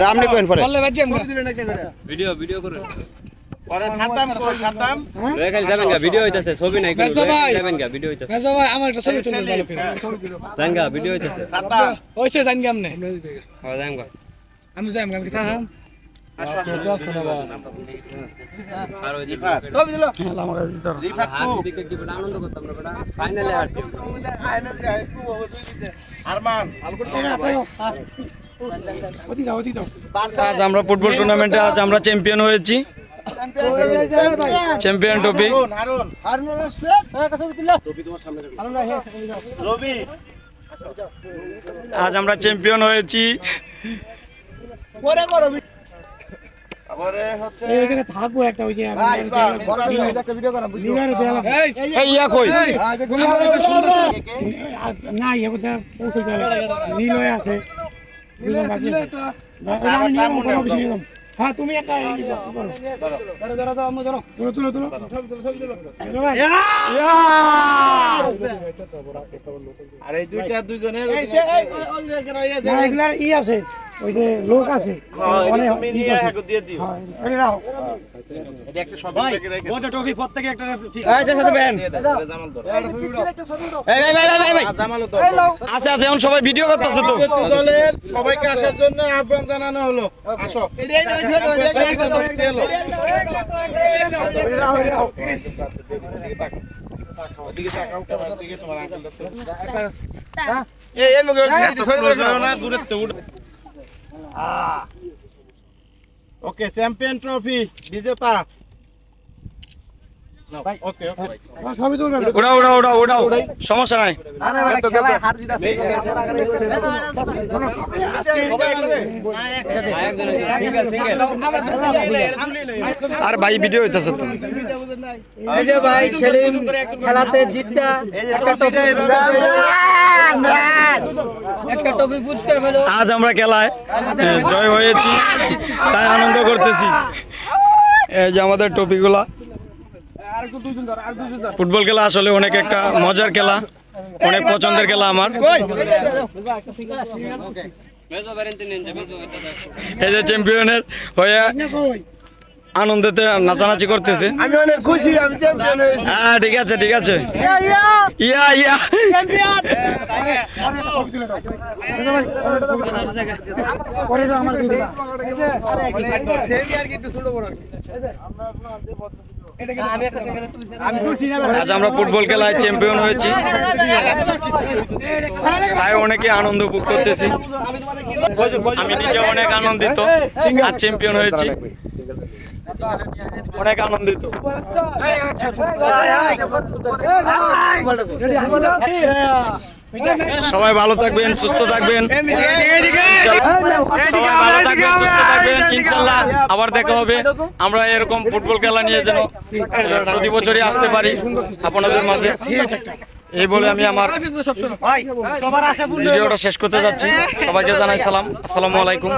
রামনি কোয়েন পরে video video করে পরে সাতাম কই সাতাম রেখাল যাবেন গা ভিডিও হইতাছে ছবি নাই করে যাবেন গা ভিডিও হইতাছে মেজো ভাই আমার একটা ছবি তুলুন ভালো করে যান গা ভিডিও হইতাছে সাতাম হইছে জান কেমনে হ্যাঁ যান গা আমি যাই আমি থাম আর ওই ছবি দিলো আমার ভিতর রিফাত হাত দিকে কি বলে আনন্দ করতাম না বেটা ফাইনালে হারছি আরমান আজ আমরা ফুটবল টুর্নামেন্টে আজ আমরা চ্যাম্পিয়ন হয়েছি চ্যাম্পিয়ন ট্রফি আজ আমরা চ্যাম্পিয়ন হয়েছি তারপরে হচ্ছে এখানে থাকবো একটা ওই যে ভিডিও করা এই ইয়া কই না ইয়ে কোথা পৌঁছে গেল নীল হয়ে আছে হ্যাঁ তুমি একটা তুলো তুলো আর এই দুইটা দুইজনের এগুলার ই আছে ওই যে লোক আছে তুমি নিয়ে একটু দিয়ে দিও এটা একটা শপিং ব্যাগে রেখে ওটা টফি প্রত্যেককে একটা আচ্ছা সাথে বেন জামাল ধর এই ভাই জামাল ধর আছে আছে এখন সবাই ভিডিও করতেছে তো দলের সবাইকে আসার জন্য আহ্বান জানানো হলো আসো ওদিকে তাকাও ক্যামেরার দিকে তোমার আঙ্কেলটা এই লোক না দূরে তো উঠ ওকে চ্যাম্পিয়ন ট্রফি বিজেতা ওকে ওকে সবই তুলবে ওড়াও ওড়াও ওড়াও ওড়াও সমস্যা নাই আর ভাই ভিডিও হইতাছে তো এই যে ভাই সেলিম খেলাতে জিততা একটা টপি পুরস্কার পেলো আজ আমরা খেলায় জয় হয়েছি তাই আনন্দ করতেছি এই যে আমাদের টপিগুলা ফুটবল খেলা আসলে অনেক একটা মজার খেলা অনেক পছন্দের খেলা আমার এই যে চ্যাম্পিয়নের হয়ে আনন্দেতে নাচানাচি করতেছে আমি অনেক খুশি আমি চ্যাম্পিয়ন হয়েছি হ্যাঁ ঠিক আছে ঠিক আছে ইয়া ইয়া আজ আমরা ফুটবল খেলায় চ্যাম্পিয়ন হয়েছি তাই অনেকে আনন্দ উপভোগ করতেছি আমি নিজে অনেক আনন্দিত আর চ্যাম্পিয়ন হয়েছি অনেক আনন্দিত সবাই ভালো থাকবেন সুস্থ থাকবেন সবাই ভালো থাকবেন সুস্থ থাকবেন ইনশাল্লাহ আবার দেখা হবে আমরা এরকম ফুটবল খেলা নিয়ে যেন প্রতি বছরই আসতে পারি আপনাদের মাঝে এই বলে আমি আমার ভিডিওটা শেষ করতে যাচ্ছি সবাইকে জানাই সালাম আসসালামু আলাইকুম